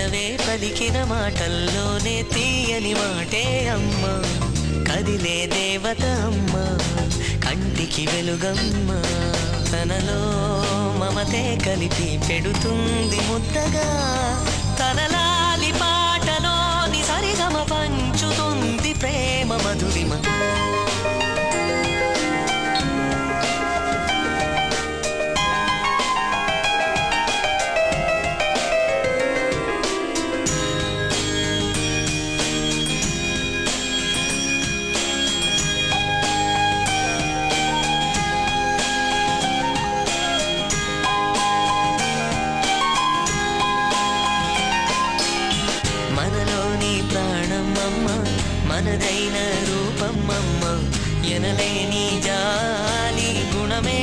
పెదవే పలికిన మాటల్లోనే తీయని మాటే అమ్మ. కదిలే దేవత అమ్మ, కంటికి వెలుగమ్మ. తనలో మమతే కలిపి పెడుతుంది ముద్దగా. తనలాలి పాటలోని సరిగమ పంచుతుంది ప్రేమ మధురిమ. మనలోని ప్రాణమమ్మ, మనదైన రూపమమ్మ. ఎనలేని జాలి గుణమే